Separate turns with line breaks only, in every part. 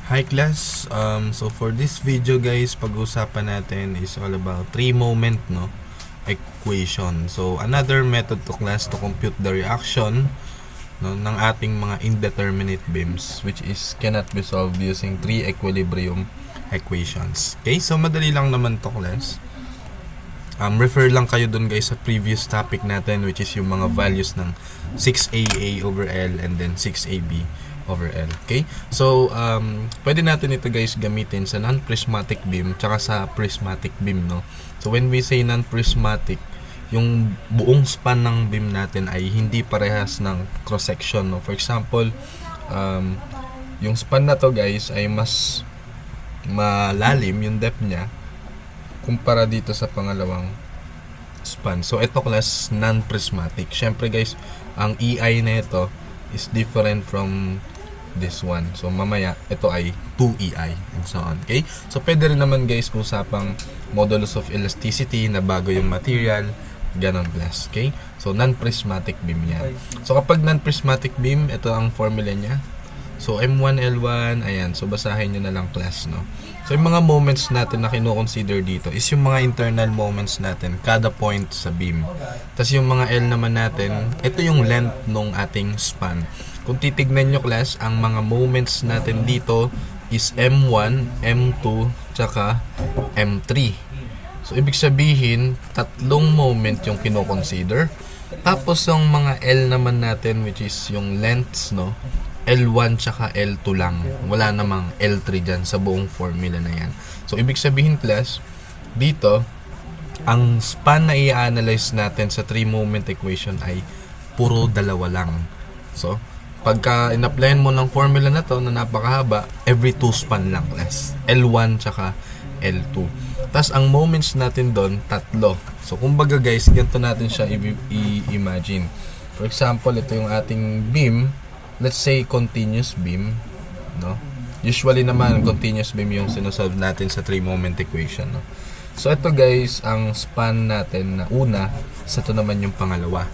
Hi class, so for this video guys, pag-uusapan natin is all about three moment equation. So another method to class to compute the reaction ng ating mga indeterminate beams, which is cannot be solved using three equilibrium equations. Okay, so madali lang naman to class. Refer lang kayo dun guys sa previous topic natin, which is yung mga values ng 6AA over L and then 6AB over L. Okay? So, pwede natin ito guys gamitin sa non-prismatic beam tsaka sa prismatic beam, no? So, when we say non-prismatic, yung buong span ng beam natin ay hindi parehas ng cross-section, no? For example, yung span na to guys ay mas malalim yung depth niya kumpara dito sa pangalawang span. So, ito class non-prismatic. Syempre guys, ang EI na ito is different from this one. So, mamaya, ito ay 2EI and so on. Okay? So, pwede rin naman guys usapang modulus of elasticity na bago yung material. Ganon class. Okay? So, non-prismatic beam yan. So, kapag non-prismatic beam, ito ang formula niya. So, M1, L1, ayan. So, basahin nyo na lang class, no? So, yung mga moments natin na kino-consider dito is yung mga internal moments natin, kada point sa beam. Tapos yung mga L naman natin, ito yung length ng ating span. Kung titignan nyo class, ang mga moments natin dito is M1, M2, tsaka M3. So, ibig sabihin, tatlong moment yung kino-consider. Tapos yung mga L naman natin, which is yung lengths, no? L1 tsaka L2 lang. Wala namang L3 dyan sa buong formula na yan. So, ibig sabihin class, dito, ang span na i-analyze natin sa 3-moment equation ay puro dalawa lang. So, pagka in-applyan mo ng formula na to na napakahaba, every 2 span lang class. L1 tsaka L2. Tapos, ang moments natin doon, tatlo. So, kumbaga guys, ganito natin siya i-imagine. For example, ito yung ating beam. Let's say continuous beam, no? Usually naman continuous beam yung sinosolve natin sa 3-moment equation, no? So ito guys, ang span natin na una, sa ito naman yung pangalawa.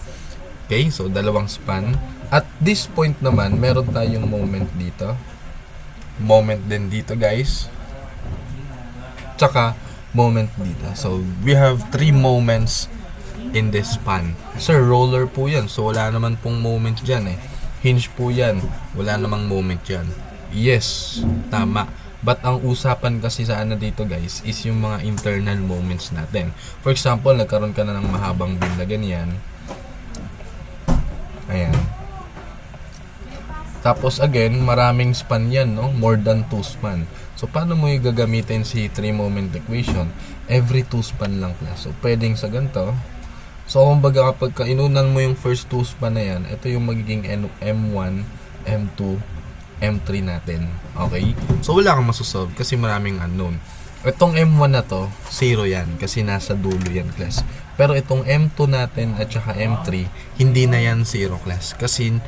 Okay? So dalawang span. At this point naman, meron tayong moment dito. Moment din dito guys. Tsaka moment dito. So we have 3 moments in this span. Sir, roller po yan. So wala naman pong moment dyan eh. Hinge po yan. Wala namang moment yan. Yes, tama. But ang usapan kasi sa ano dito guys is yung mga internal moments natin. For example, nagkaroon ka na ng mahabang beam na ganyan. Ayan. Tapos again, maraming span yan, no? More than 2 span. So, paano mo yung gagamitin si 3-moment equation? Every 2 span lang class. So, pwedeng sa ganito. So, kumbaga kapag inunan mo yung first 2 span na yan, ito yung magiging M1, M2, M3 natin. Okay? So, wala kang masosolve kasi maraming unknown. Itong M1 na to, 0 yan kasi nasa dulo yan class. Pero itong M2 natin at saka M3, hindi na yan 0 class kasi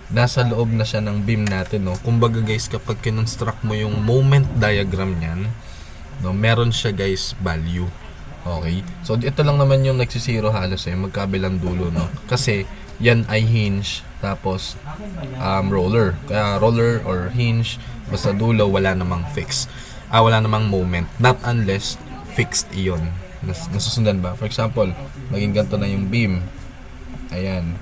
nasa loob na siya ng beam natin, no? Kumbaga guys, kapag kinonstruct mo yung moment diagram niyan, no, meron siya guys value. Okay? So, ito lang naman yung nagsisiro halos magkabilang dulo, no? Kasi, yan ay hinge, tapos, roller. Kaya, roller or hinge, basta dulo, wala namang fix. Wala namang moment. Not unless, fixed iyon. Nasusundan ba? For example, maging ganito na yung beam. Ayan.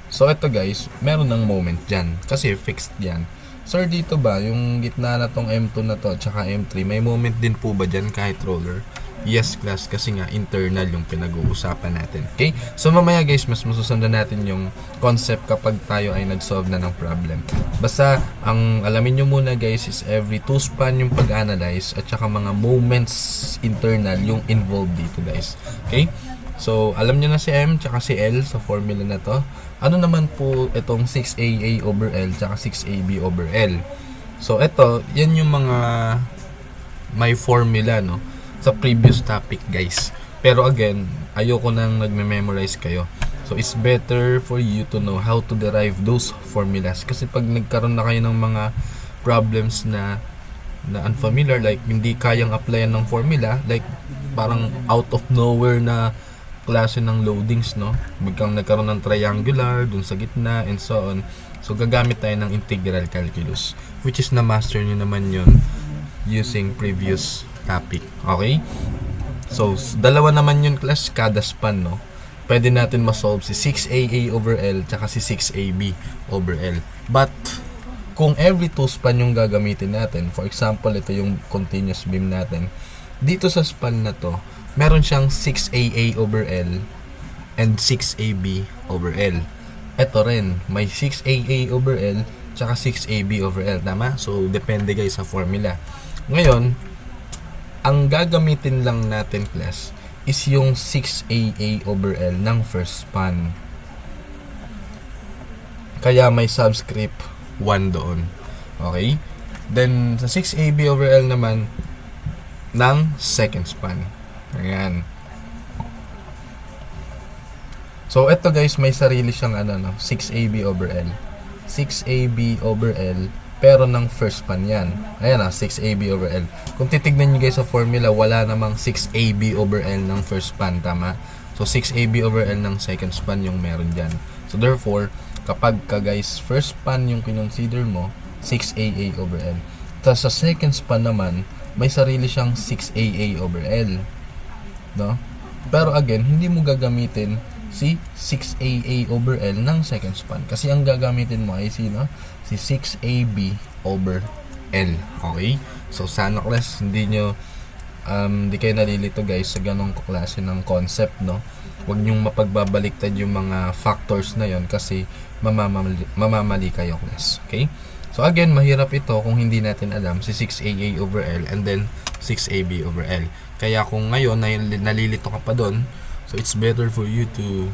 So, ito guys, meron ng moment dyan. Kasi, fixed yan. Sir, dito ba, yung gitna na tong M2 na to, tsaka M3, may moment din po ba dyan kahit roller? Yes class, kasi nga internal yung pinag-uusapan natin. Okay? So mamaya guys, mas masusundan natin yung concept kapag tayo ay nag-solve na ng problem. Basta, ang alamin nyo muna guys is every 2 span yung pag-analyze at saka mga moments internal yung involved dito guys. Okay? So, alam nyo na si M tsaka si L sa formula na to. Ano naman po itong 6AA over L tsaka 6AB over L? So, ito, yan yung mga may formula, no? Sa previous topic guys. Pero again, ayoko nang nagme-memorize kayo. So it's better for you to know how to derive those formulas. Kasi pag nagkaroon na kayo ng mga problems na unfamiliar, like hindi kayang applyan ng formula, like parang out of nowhere na klase ng loadings, no? Biglang nagkaroon ng triangular dun sa gitna and so on. So gagamit tayo ng integral calculus, which is na master nyo naman yun using previous topic. Okay? So dalawa naman yun class kada span, no? Pwede natin ma-solve si 6AA over L tsaka si 6AB over L. But kung every 2 span yung gagamitin natin, for example, ito yung continuous beam natin, dito sa span na to, meron siyang 6AA over L and 6AB over L. Ito rin, may 6AA over L tsaka 6AB over L. Tama? So, depende guys sa formula. Ngayon, ang gagamitin lang natin class is yung 6AA over L ng first span. Kaya may subscript 1 doon. Okay? Then, sa 6AB over L naman ng second span. Ayan. So, ito guys, may sarili siyang 6AB over L. 6AB over L, pero ng first span yan. Ayan 6AB over L. Kung titignan nyo guys sa formula, wala namang 6AB over L ng first span, tama? So, 6AB over L ng second span yung meron dyan. So, therefore, kapag ka guys, first span yung kinonsider mo, 6AA over L. Tapos sa second span naman, may sarili siyang 6AA over L. No? Pero again, hindi mo gagamitin si 6AA over L ng second span. Kasi ang gagamitin mo ay si 6AB over L. Okay? So, sana class, hindi kayo nalilito guys sa ganong klase ng concept, no? Huwag nyong mapagbabaliktad yung mga factors na yon kasi mamamali kayo class. Okay? So again, mahirap ito kung hindi natin alam si 6AA over L and then 6AB over L. Kaya kung ngayon nalilito ka pa doon, so it's better for you to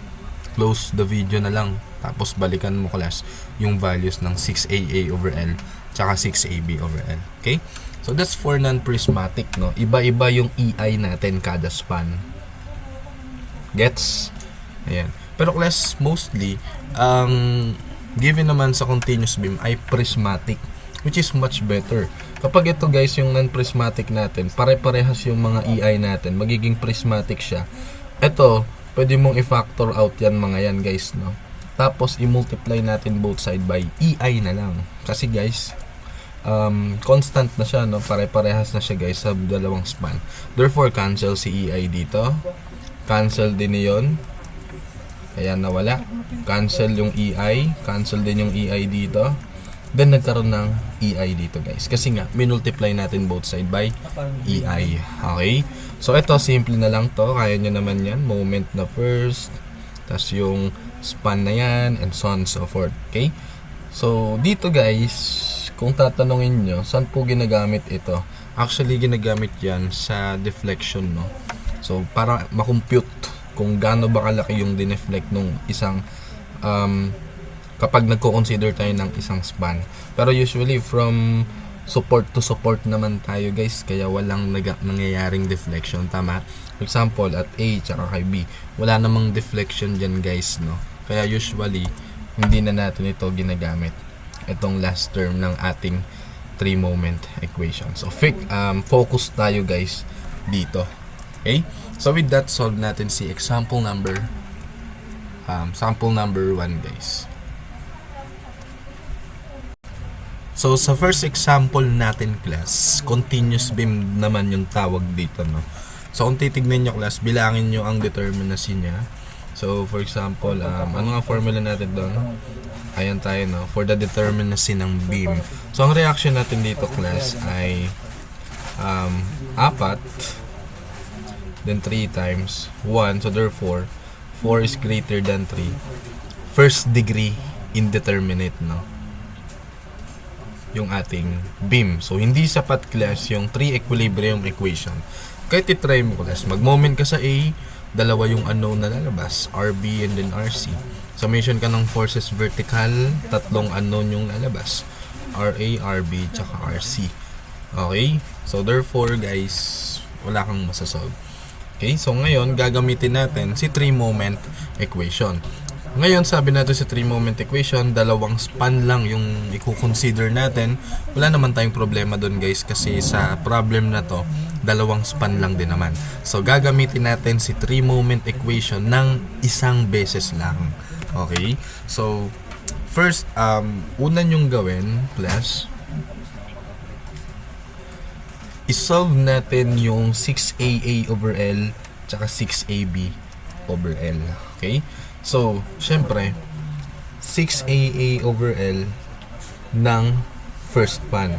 close the video na lang. Tapos balikan mo class yung values ng 6AA over L tsaka 6AB over L. Okay? So that's for non-prismatic, no? Iba-iba yung EI natin kada span. Gets? Ayan. Pero class, mostly, given naman sa continuous beam ay prismatic, which is much better. Kapag ito guys yung non-prismatic natin, pare-parehas yung mga EI natin, magiging prismatic siya. Ito, pwede mong i-factor out yan mga yan guys, no? Tapos i-multiply natin both side by EI na lang. Kasi guys, constant na siya, no? Pare-parehas na siya guys sa dalawang span. Therefore, cancel si EI dito. Cancel din yun. Ayan, nawala. Cancel yung EI. Cancel din yung EI dito. Then, nagkaroon ng EI dito, guys. Kasi nga, minultiply natin both side by EI. Okay? So, ito, simple na lang to. Kaya nyo naman yan. Moment na first. Tapos yung span na yan. And so on and so forth. Okay? So, dito, guys, kung tatanungin nyo, saan po ginagamit ito? Actually, ginagamit yan sa deflection, no? So, para makompute kung gaano ba kalaki yung dineflect nung isang kapag nagko-consider tayo ng isang span. Pero usually from support to support naman tayo guys, kaya walang nangyayaring deflection, tama? For example, at A tsaka kay B, wala namang deflection dyan guys, no? Kaya usually hindi na natin ito ginagamit, itong last term ng ating 3-moment equation. So focus tayo guys dito. Okay? So with that, solve natin si sample number 1 guys. So sa first example natin class, continuous beam naman yung tawag dito, no? So kung titignan nyo class, bilangin nyo ang determinacy niya. So for example, ano nga formula natin doon? Ayan tayo, no? For the determinacy ng beam. So ang reaction natin dito class ay 4, then 3 times 1, so therefore 4 is greater than 3. First degree indeterminate, no? Yung ating beam. So hindi sapat class yung 3 equilibrium equation. Kahit itry mo class, mag-moment ka sa A, dalawa yung unknown na lalabas, RB and then RC. Summation ka ng forces vertical, 3 unknown yung lalabas, RA, RB, tsaka RC. Okay? So therefore guys, wala kang masasolve. Okay, so ngayon gagamitin natin si 3-moment equation. Ngayon, sabi natin sa 3-moment equation, dalawang span lang yung i-consider natin. Wala naman tayong problema doon guys kasi sa problem na to, dalawang span lang din naman. So, gagamitin natin si 3-moment equation ng isang beses lang. Okay? So, first, una nyong gawin, class, isolve natin yung 6AA over L tsaka 6AB over L. Okay? So, syempre, 6AA over L ng first span.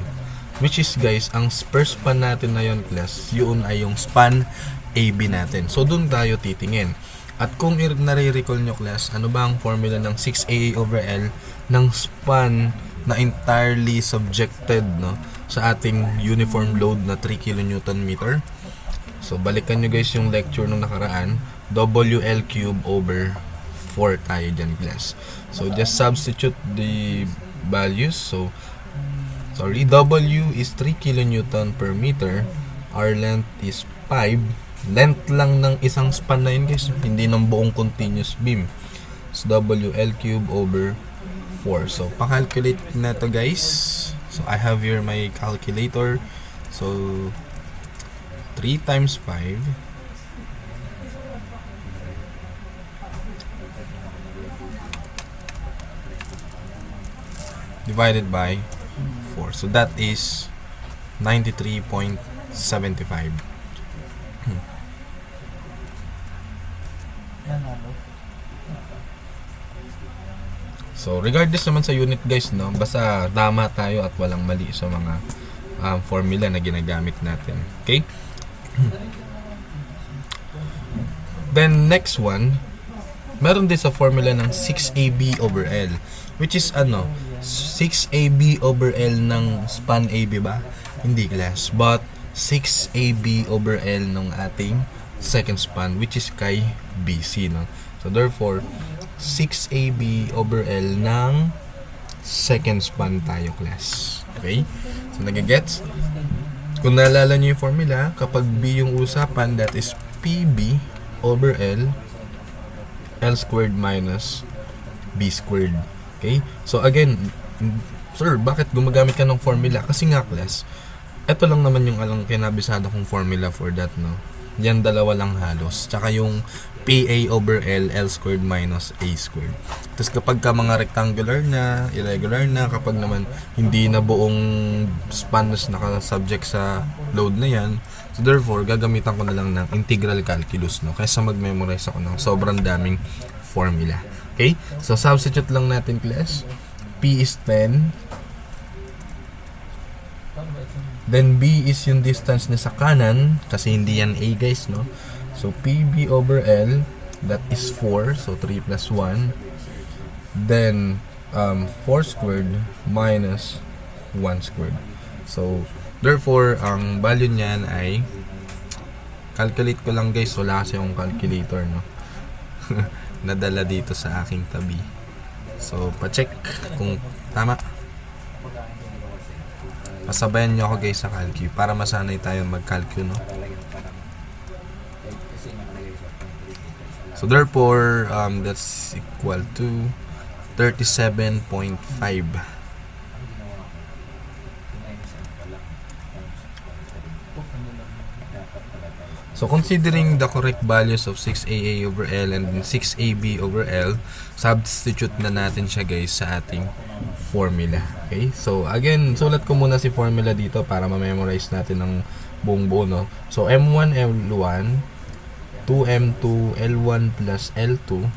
Which is, guys, ang first span natin na yun, class, yun ay yung span AB natin. So, dun tayo titingin. At kung nare-recall nyo, class, ano ba ang formula ng 6AA over L ng span na entirely subjected, no, sa ating uniform load na 3 kN meter? So, balikan nyo guys yung lecture nung nakaraan. WL cube over 4 tayo dyan, class. So, just substitute the values. So, W is 3 kN per meter. Our length is 5. Length lang ng isang span na yun, guys. Hindi ng buong continuous beam. So, WL cube over 4. So, pa-calculate na to, guys. So, I have here my calculator. So, 3 times 5 divided by 4. So, that is 93.75. So, regardless naman sa unit, guys, no, basta tama tayo at walang mali sa mga formula na ginagamit natin. Okay? Then, next one, meron din sa formula ng 6AB over L, which is 6AB over L ng span AB ba? Hindi, class. But, 6AB over L ng ating second span, which is kay BC, no? So, therefore, 6AB over L ng second span tayo, class. Okay? So, nagigets? Kung naalala nyo yung formula, kapag B yung usapan, that is PB over L squared minus B squared. Okay? So, again, sir, bakit gumagamit ka ng formula? Kasi nga, class, ito lang naman yung kinabisado kong formula for that, no? Yan, dalawa lang halos. Tsaka yung PA over L squared minus A squared. Tapos kapag ka mga rectangular na, irregular na, kapag naman hindi na buong span na naka-subject sa load na yan, so therefore, gagamitan ko na lang ng integral calculus, no? Kaysa mag-memorize ako ng sobrang daming formula. Okay? So, substitute lang natin, class. P is 10. Then, B is yung distance niya sa kanan. Kasi hindi yan A, guys, no? So, PB over L, that is 4. So, 3 plus 1. Then, 4 squared minus 1 squared. So, therefore, ang value niyan ay, calculate ko lang, guys. Wala kasi yung calculator, no? Nadala dito sa aking tabi. So, pa-check kung tama. Pasabayan nyo ako, guys, sa calcu para masanay tayo mag-calcu, no? So, therefore, that's equal to 37.5. So, considering the correct values of 6AA over L and 6AB over L, substitute na natin siya, guys, sa ating formula. Okay? So, again, sulat ko muna si formula dito para ma-memorize natin ng buong buo, no? So, M1, L1, 2M2, L1 plus L2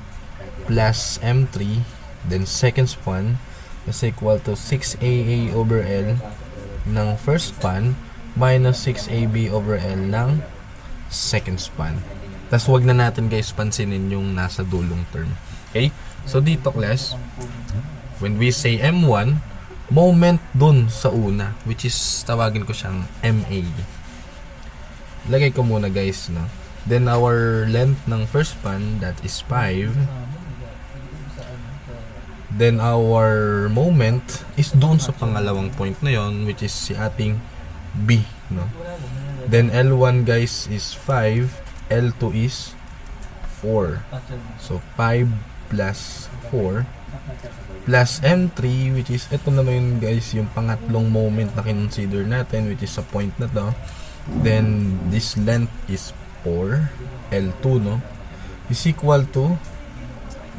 plus M3, then second span is equal to 6AA over L ng first span minus 6AB over L ng second span. Tapos wag na natin, guys, pansinin yung nasa dulong term. Okay? So dito, class, when we say M1, moment dun sa una, which is tawagin ko siyang MA. Lagay ko muna, guys, no? Then our length ng first span, that is 5. Then our moment is doon sa pangalawang point na yon, which is si ating B, no? Then L1, guys, is 5, L2 is 4. So 5 plus 4 plus M3, which is ito naman guys yung pangatlong moment na kinonsider natin, which is sa point na to. Then this length is 4 L2 no, is equal to,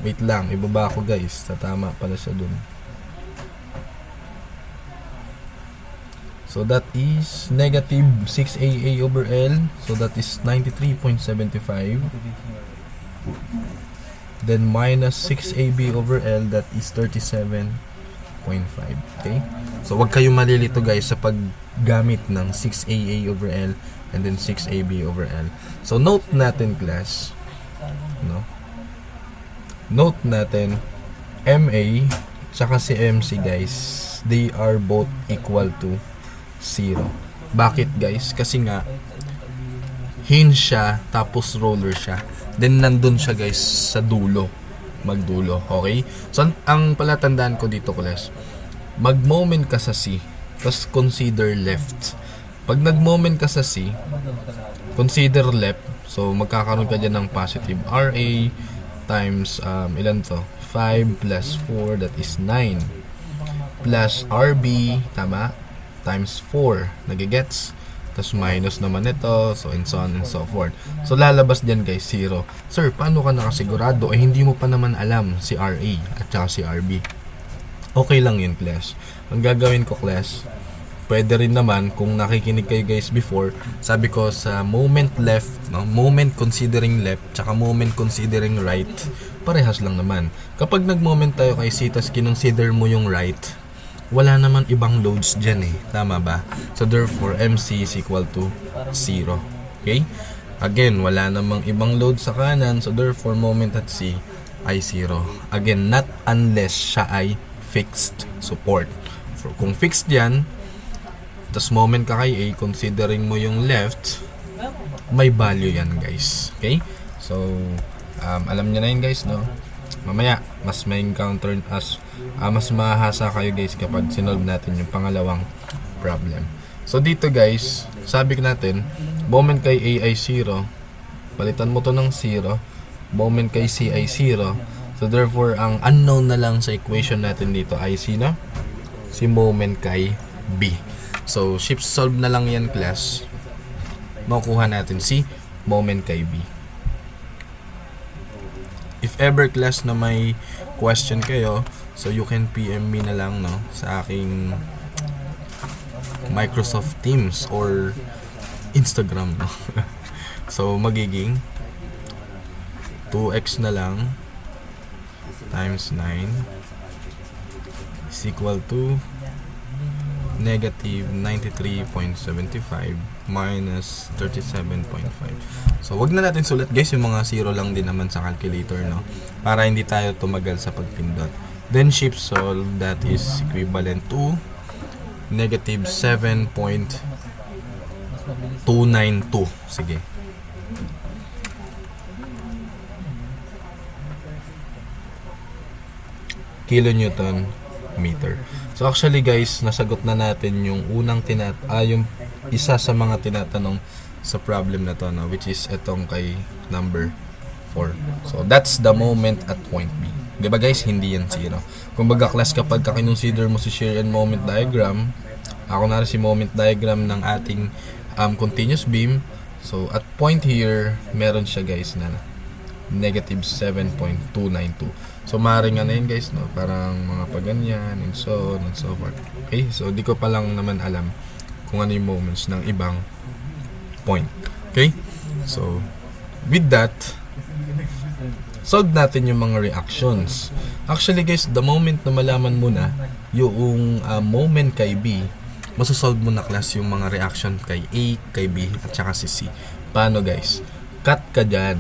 wait lang, ibaba ko guys, tatama pala siya dun. So that is negative 6AA over L, so that is 93.75. Then minus 6AB over L, that is 37.5. Okay? So wag kayong malilito guys sa paggamit ng 6AA over L and then 6AB over L. So note natin class, no? Note natin MA tsaka si MC guys, they are both equal to 0. Bakit guys? Kasi nga hinge siya tapos roller siya. Then nandun siya guys sa dulo, magdulo, okay? So ang palatandaan ko dito class, mag-moment ka sa C, tapos consider left. Pag nag-moment ka sa C, consider left, so magkakaroon ka dyan ng positive RA times, ilan to? 5 plus 4, that is 9. Plus RB, tama? Times 4, nagigets? Tapos minus naman ito, so and so on and so forth. So lalabas dyan guys, 0. Sir, paano ka nakasigurado? Hindi mo pa naman alam si RA at saka si RB. Okay lang yun class. Ang gagawin ko class, pwede rin naman kung nakikinig kayo guys before, sabi ko sa moment left, no? Moment considering left, tsaka moment considering right, parehas lang naman. Kapag nag-moment tayo kay C, tas kinonsider mo yung right, wala naman ibang loads dyan eh. Tama ba? So therefore, MC is equal to 0. Okay? Again, wala namang ibang load sa kanan. So therefore, moment at C ay 0. Again, not unless siya ay fixed support. So, kung fixed yan, tas moment ka kay A, considering mo yung left, may value yan guys. Okay? So, alam niyo na yun guys, no? Mamaya, mas may encounter mas mahasa kayo guys kapag sinolve natin yung pangalawang problem. So dito guys, sabi natin, moment kay A ay 0, palitan mo to ng 0, moment kay C ay 0. So therefore, ang unknown na lang sa equation natin dito ay sino? Si moment kay B. So shift solve na lang yan class. Makukuha natin si moment kay B. If ever class na may question kayo, so you can PM me na lang no sa aking Microsoft Teams or Instagram no. So magiging 2x na lang times 9 is equal to negative 93.75 minus 37.5. So wag na natin sulat guys, yung mga 0 lang din naman sa calculator no, para hindi tayo tumagal sa pagpindot. Then shift solve, that is equivalent to negative 7.292. Sige. Kilonewton meter. So actually guys, nasagot na natin yung unang yung isa sa mga tinatanong sa problem na to no, which is etong kay number 4. So that's the moment at point B. 'Di ba guys, hindi yan 0. Kumbaga class, kapag ka-consider mo si shear and moment diagram, ako na rin si moment diagram ng ating continuous beam. So at point here, meron siya guys na negative 7.292. So maaaring ano yun guys no, parang mga paganyan and so on and so forth. Okay, so di ko pa lang naman alam kung ano yung moments ng ibang point. Okay, so with that, solve natin yung mga reactions. Actually guys, the moment na malaman mo na yung moment kay B, masasolve mo na class yung mga reaction kay A, kay B, at saka si C. Paano guys? Cut ka dyan,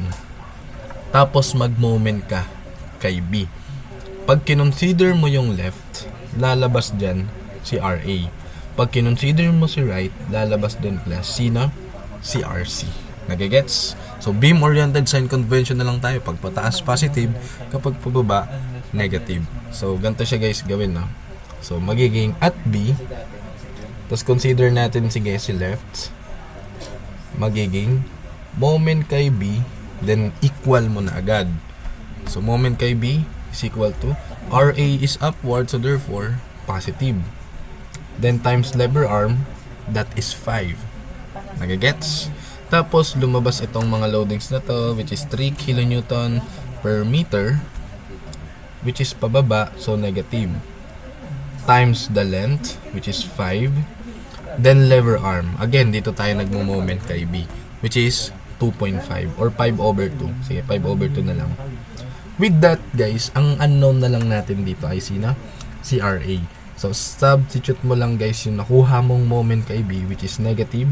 tapos mag-moment ka kay B. Pag kinonsider mo yung left, lalabas dyan si RA. Pag kinonsider mo si right, lalabas din class C na si RC. Nagigets? So beam oriented sign convention na lang tayo. Pag pataas positive, kapag pababa negative. So ganito siya guys gawin no. So magiging at B, tapos consider natin sige si left, magiging moment kay B, then equal mo na agad So moment kay B is equal to RA is upward, so therefore positive. Then times lever arm, that is 5. Nagagets? Tapos lumabas itong mga loadings na to, which is 3 kilonewton per meter, which is pababa, so negative. Times the length, which is 5. Then lever arm. Again, dito tayo nagmo-moment kay B, which is 2.5 or 5/2. Sige, 5/2 na lang. With that, guys, ang unknown na lang natin dito ay sina? Si RA. So, substitute mo lang, guys, yung nakuha mong moment kay B, which is negative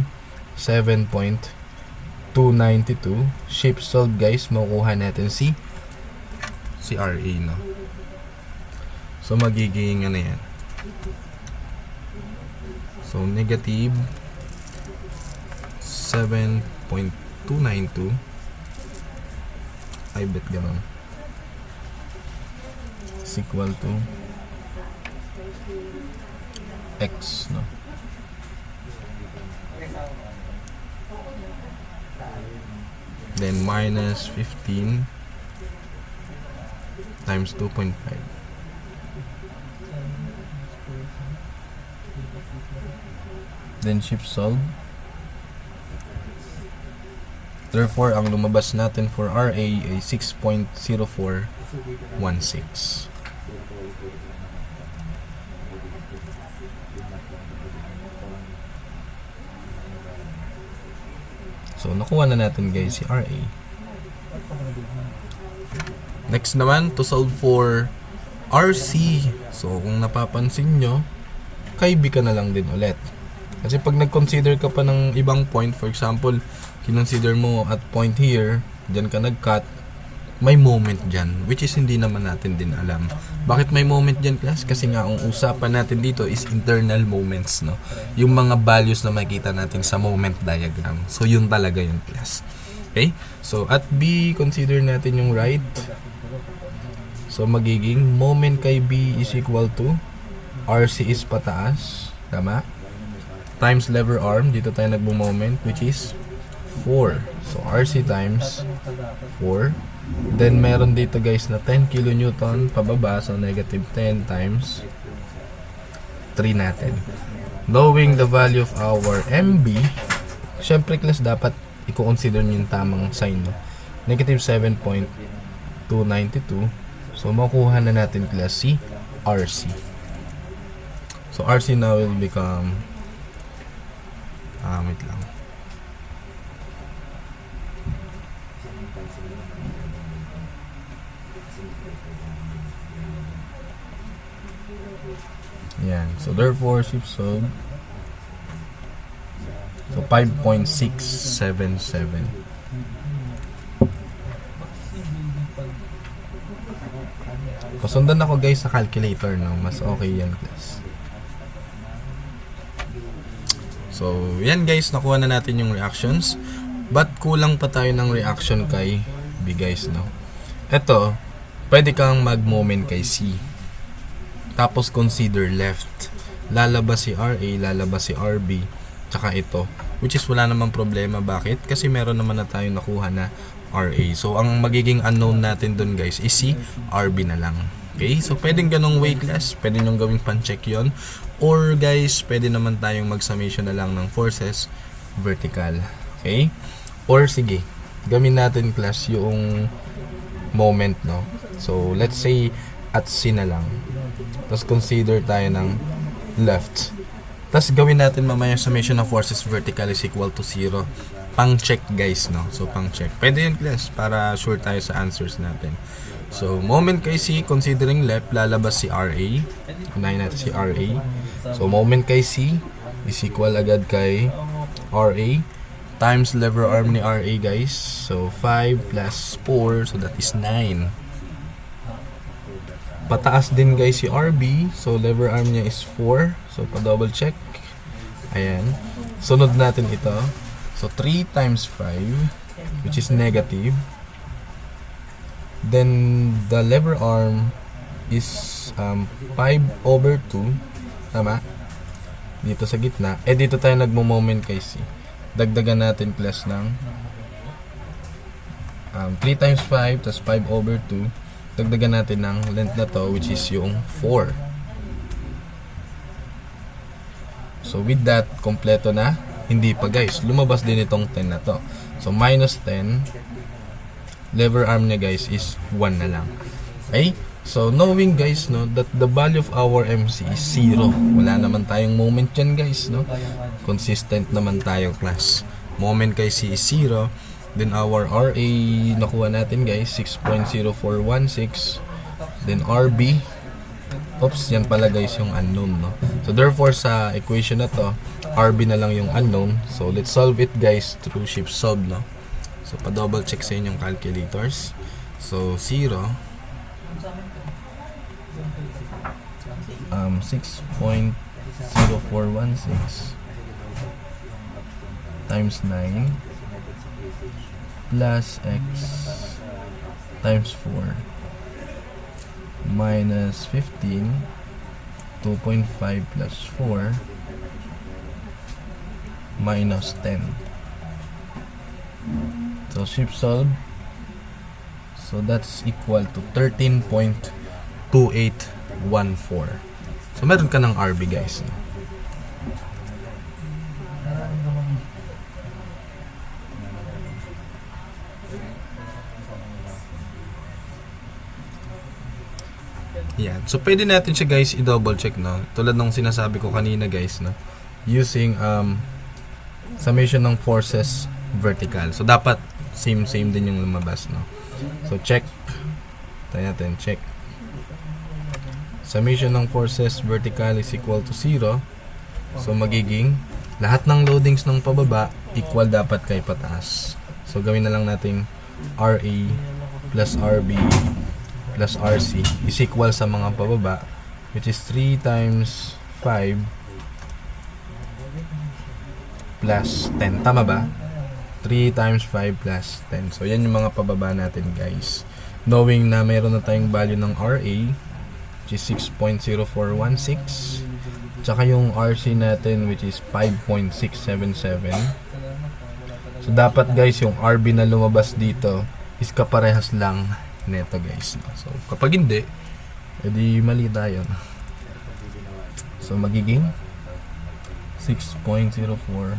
7.292. Shape solve, guys, makukuha natin si RA, no? So, magiging ano yan? So, negative 7.292. I bet ganun. Is equal to X, no? Then minus 15 times 2.5. Then shift solve. Therefore, ang lumabas natin for RA ay 6.0416. So, nakuha na natin, guys, si RA. Next naman, to solve for RC. So, kung napapansin nyo, kay B ka na lang din ulit. Kasi pag nag-consider ka pa ng ibang point, for example, kinonsider mo at point here, dyan ka nag-cut, may moment dyan, which is hindi naman natin din alam. Bakit may moment dyan, class? Kasi nga, ang usapan natin dito is internal moments, no? Yung mga values na makikita natin sa moment diagram. So, yun talaga yun, class. Okay? So, at B, consider natin yung right. So, magiging moment kay B is equal to RC is pataas. Tama? Times lever arm. Dito tayo nagbo-moment, which is 4. So, RC times 4. Then, meron dito, guys, na 10 kilonewton pababa. So, negative 10 times 3 natin. Knowing the value of our MB, syempre, class, dapat i-consider nyo yung tamang sign, no? Negative 7.292. So, makuha na natin, class, si RC. So, RC now will become wait lang. Yan. So, therefore, shift solve. So, 5.677. Pasundan ako, guys, sa calculator, no? Mas okay yan, class. So, yan, guys. Nakuha na natin yung reactions. But, kulang pa tayo ng reaction kay B, guys, no? Ito, pwede kang mag-moment kay C. Tapos, consider left. Lalabas si RA, lalabas si RB, tsaka ito. Which is, wala namang problema. Bakit? Kasi meron naman na tayong nakuha na RA. So, ang magiging unknown natin dun, guys, is si RB na lang. Okay? So, pwedeng ganong way, class. Pwede nyong gawing pan-check yon. Or, guys, pwede naman tayong mag-summation na lang ng forces vertical. Okay? Or, sige, gamin natin, class, yung moment, no? So, let's say, at C na lang. Tapos, consider tayo ng left. Tapos, gawin natin mamaya summation of forces vertical is equal to 0. Pang-check, guys, no? So, pang-check. Pwede yun, class, para sure tayo sa answers natin. So, moment kay C, considering left, lalabas si RA. Unahin natin si RA. So, moment kay C is equal agad kay RA times lever arm ni RA, guys. So, 5 plus 4, so that is 9. Pataas din, guys, si RB. So, lever arm niya is 4. So, pa-double check. Ayan. Sunod natin ito. So, 3 times 5, which is negative. Then, the lever arm is 5/2. Tama? Dito sa gitna. Dito tayo nagmo-moment kay C. Dagdagan natin, class, ng 3 times 5, tas 5 over 2. Dagdagan natin ng length na to, which is yung 4. So with that, kompleto na. Hindi pa guys, lumabas din itong 10 na to. So minus 10, lever arm niya guys is 1 na lang. Okay? So knowing guys no, that the value of our MC is 0. Wala naman tayong moment dyan guys no. Consistent naman tayo class. Moment guys is 0. Then our RA nakuha natin guys 6.0416. Then RB, oops, yan pala guys yung unknown no. So therefore sa equation na to, RB na lang yung unknown. So let's solve it guys through shift solve no. So pa double check sa inyong calculators. So 0 6.0416 times 9 plus x times 4 minus 15, 2.5 plus 4 minus 10. So shift solve. So that's equal to 13.2814. So meron ka ng RB guys. Yan. So pwede natin siya guys i-double check no. Tulad ng sinasabi ko kanina guys no. Using summation ng forces vertical. So dapat same din yung lumabas no. So check. Tayo natin check. Summation ng forces vertical is equal to 0. So magiging lahat ng loadings ng pababa equal dapat kay pataas. So gawin na lang natin RA plus RB plus RC is equal sa mga pababa, which is 3 times 5 plus 10. Tama ba? 3 times 5 plus 10. So yan yung mga pababa natin guys. Knowing na mayroon na tayong value ng RA, which is 6.0416, tsaka yung RC natin which is 5.677. So dapat guys yung RB na lumabas dito is kaparehas lang neto guys. So kapag hindi, edi mali tayo. So magiging 6.0416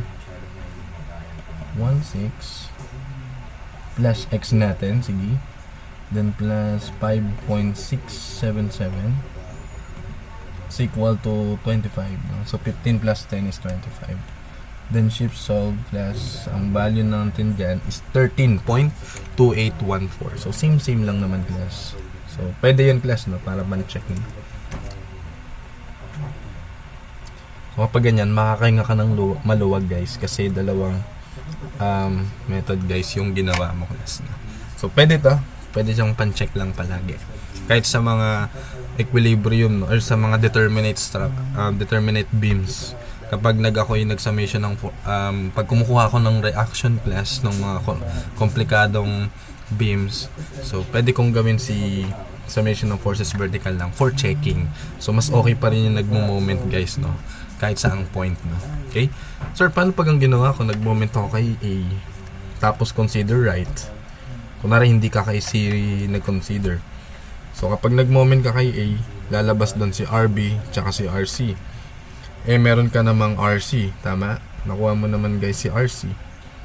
plus x natin, sige. Then plus 5.677 is equal to 25. No? So 15 plus 10 is 25. Then shift solve plus ang value natin dyan is 13.2814. So same lang naman class. So pwede yun class no, para ban-check nyo. So kapag ganyan, makakahinga ka ng maluwag guys, kasi dalawang method guys yung ginawa mo class no. So pwede to, pwede siyang pan-check lang palagi. Kahit sa mga equilibrium no, or sa mga determinate beams. Kapag ako yung nag-summation ng pag kumukuha ko ng reaction class ng mga komplikadong beams, so pwede kong gawin si summation ng forces vertical lang for checking. So mas okay pa rin yung nagmo-moment guys no, kahit saang point no. Okay? Sir, paano pag ang ginawa ko, nag-moment ako kay A, tapos consider right, kunwari hindi ka kay C nag-consider. So kapag nag-moment ka kay A, lalabas doon si RB tsaka si RC. Eh meron ka namang RC, tama? Nakuha mo naman guys si RC.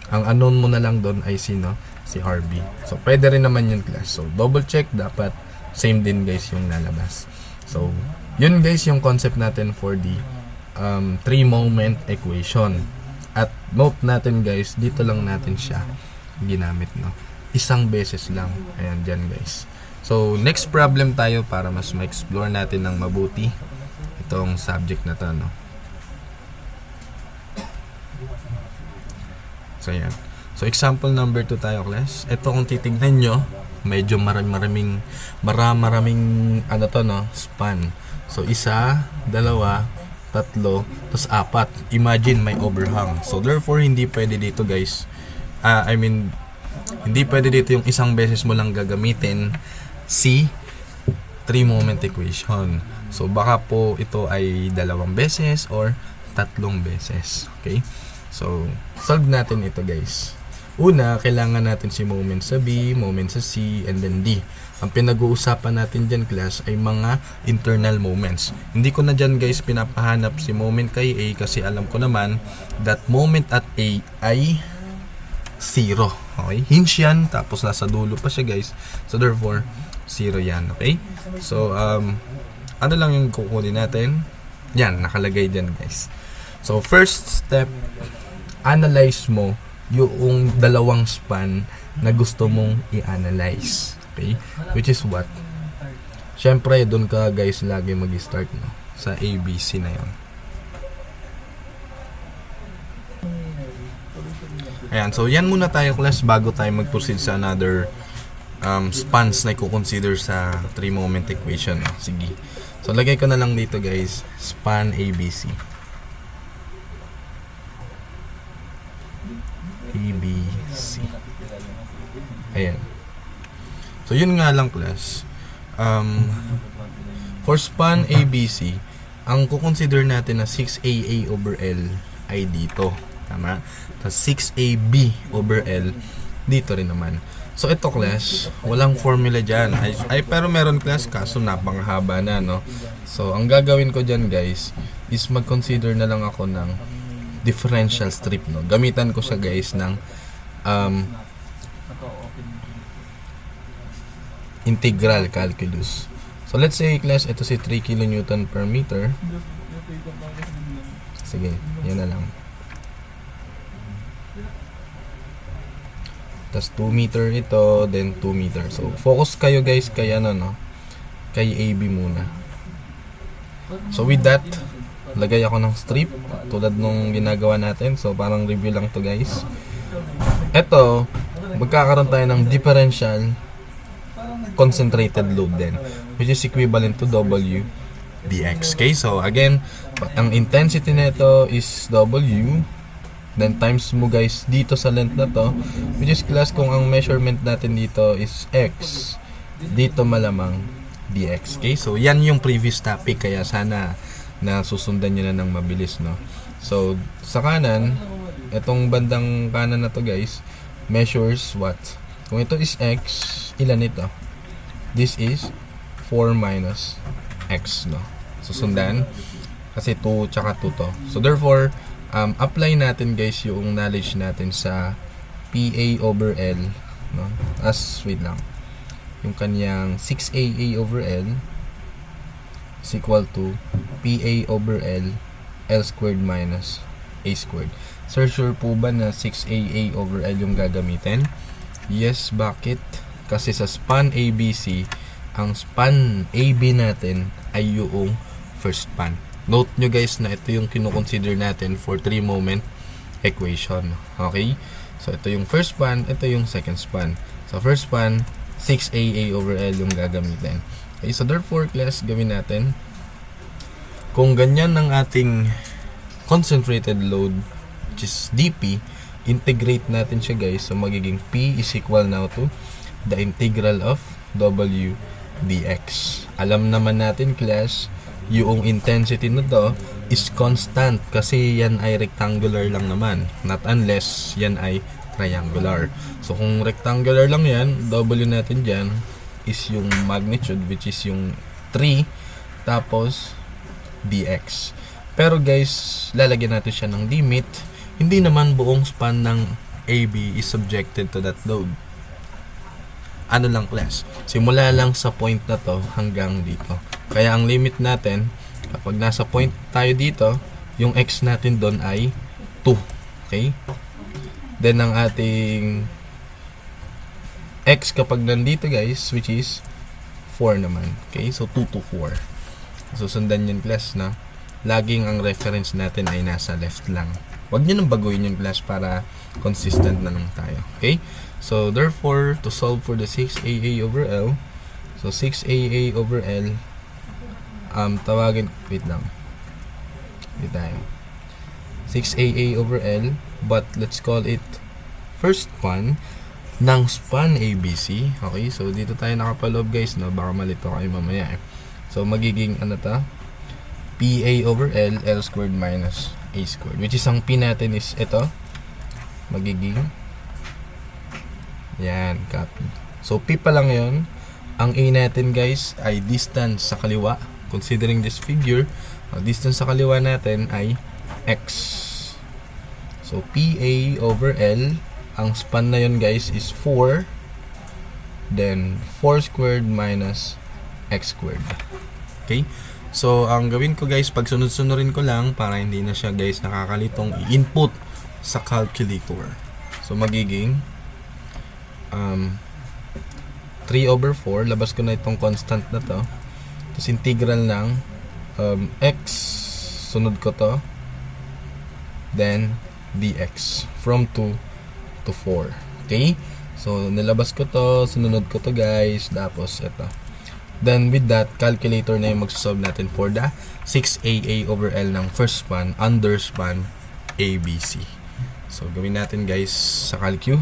Ang unknown mo na lang doon ay sino? Si RB. So pwede rin naman yun class. So double check, dapat same din guys yung lalabas. So yun guys yung concept natin for the 3 moment equation. At note natin guys, dito lang natin siya ginamit no. Isang beses lang. Ayan dyan guys. So next problem tayo para mas ma-explore natin ng mabuti itong subject na to no. So yan. So example number 2 tayo class. Ito kung titignan nyo, medyo maraming ano to no, span. So isa, dalawa, tatlo, tapos 4. Imagine may overhang. So therefore hindi pwede dito guys. Hindi pwede dito yung isang beses mo lang gagamitin si 3 moment equation. So baka po ito ay 2 beses or 3 beses. Okay? So solve natin ito guys. Una, kailangan natin si moment sa B, moment sa C, and then D. Ang pinag-uusapan natin dyan, class, ay mga internal moments. Hindi ko na dyan, guys, pinapahanap si moment kay A kasi alam ko naman that moment at A ay 0. Okay? Hinge yan, tapos nasa dulo pa siya, guys. So, therefore, 0 yan. Okay? So, ano lang yung kukunin natin? Yan, nakalagay dyan, guys. So, first step, analyze mo yung dalawang span na gusto mong i-analyze. Okay? Which is what? Siyempre, doon ka, guys, lagi mag-start, no? Sa ABC na yon. Ayan, so yan muna tayo, class, bago tayo mag-proceed sa another spans na i-consider sa 3-moment equation. No? Sige. So, lagay ko na lang dito, guys, span ABC. ABC. Ayan. So, yun nga lang, class. For span ABC, ang kukonsider natin na 6AA over L ay dito. Tama? Tapos 6AB over L dito rin naman. So, ito, class, walang formula dyan. Pero meron, class, kaso napakahaba na, no? So, ang gagawin ko dyan, guys, is mag-consider na lang ako ng differential strip, no? Gamitan ko siya, guys, ng integral calculus. So, let's say, class, ito si 3 kN per meter. Sige, yan na lang. Tapos 2 meter ito, then 2 meter. So, focus kayo, guys, kay ano, no? Kay AB muna. So, with that, lagay ako ng strip tulad nung ginagawa natin. So, parang review lang to, guys. Ito, magkakaroon tayo ng differential concentrated load din, which is equivalent to W dx. Okay, so again, ang intensity nito is W, then times mo, guys, dito sa length na to, which is, class, kung ang measurement natin dito is X, dito malamang dx. Okay, so yan yung previous topic, kaya sana na susundan nyo na ng mabilis, no? So, sa kanan, itong bandang kanan na to, guys, measures what? Kung ito is X, ilan ito? This is 4 minus X, no? Susundan, kasi 2 tsaka 2 to. So, therefore, apply natin, guys, yung knowledge natin sa PA over L, no? Wait lang. Yung kanyang 6AA over L is equal to PA over L squared minus A squared. Sir, sure po ba na 6AA over L yung gagamitin? Yes, bakit? Kasi sa span ABC, ang span AB natin ay yung first span. Note nyo, guys, na ito yung kinoconsider natin for 3-moment equation. Okay? So, ito yung first span, ito yung second span. So, first span, 6AA over L yung gagamitin. Okay, so therefore, class, gawin natin. Kung ganyan ng ating concentrated load, which is dP, integrate natin siya, guys. So, magiging P is equal now to the integral of W dx. Alam naman natin, class, yung intensity na to is constant kasi yan ay rectangular lang naman. Not unless yan ay triangular. So, kung rectangular lang yan, W natin dyan is yung magnitude, which is yung 3, tapos dx. Pero, guys, lalagyan natin siya ng limit. Hindi naman buong span ng AB is subjected to that load. Ano lang, class? Simula lang sa point na to hanggang dito. Kaya ang limit natin, kapag nasa point tayo dito, yung x natin doon ay 2. Okay? Then, ang ating x kapag nandito, guys, which is 4 naman. Okay? So, 2 to 4. Susundan yun, class, na laging ang reference natin ay nasa left lang. Huwag nyo nang baguhin yung, class, para consistent na lang tayo. Okay? So, therefore, to solve for the 6AA over L, so 6AA over L, tawagin, wait lang. Wait tayo. 6AA over L, but let's call it first span ng span ABC. Okay, so dito tayo nakapaloob, guys, no? Baka malito kayo mamaya, eh. So, magiging, ano ta? PA over L, L squared minus A squared. Which is, ang P natin is ito. Magiging Yan, copy. So, P pa lang yun. Ang A natin guys ay distance sa kaliwa. Considering this figure, ang distance sa kaliwa natin ay X. So, PA over L. Ang span na yun guys is 4. Then, 4 squared minus X squared. Okay? So, ang gawin ko guys, pag sunod-sunurin ko lang para hindi na siya guys nakakalitong i-input sa calculator. So, magiging 3 over 4. Labas ko na itong constant na to. Tapos, integral ng X. Sunod ko to. Then, dx. From 2 to 4. Okay? So, nilabas ko to. Sunod ko to guys. Tapos, ito. Then, with that, calculator na yung magsasolve natin for the 6AA over L ng first span under span ABC. So, gawin natin guys sa calcu.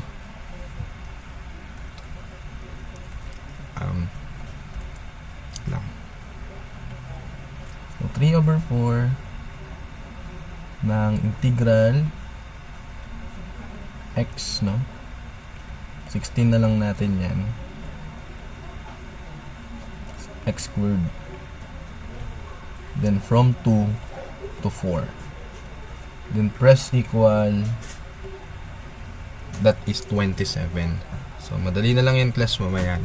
So, 3 over 4 ng integral X, no? 16 na lang natin yan. X squared. Then from 2 to 4. Then press equal. That is 27. So madali na lang yan class mamaya.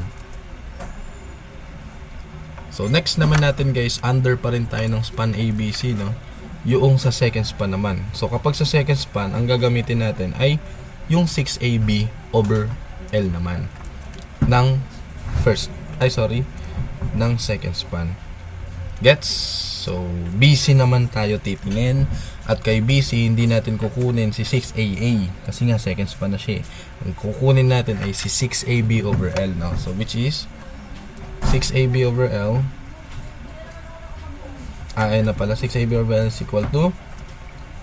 So next naman natin guys, under pa rin tayo ng span ABC, no? Yung sa second span naman. So kapag sa second span, ang gagamitin natin ay yung 6AB over L naman. Ng ng second span. Gets? So, BC naman tayo titingin. At kay BC, hindi natin kukunin si 6AA. Kasi nga, second span na siya. Ang kukunin natin ay si 6AB over L. No? So, which is 6AB over L. Ayun na pala. 6AB over L is equal to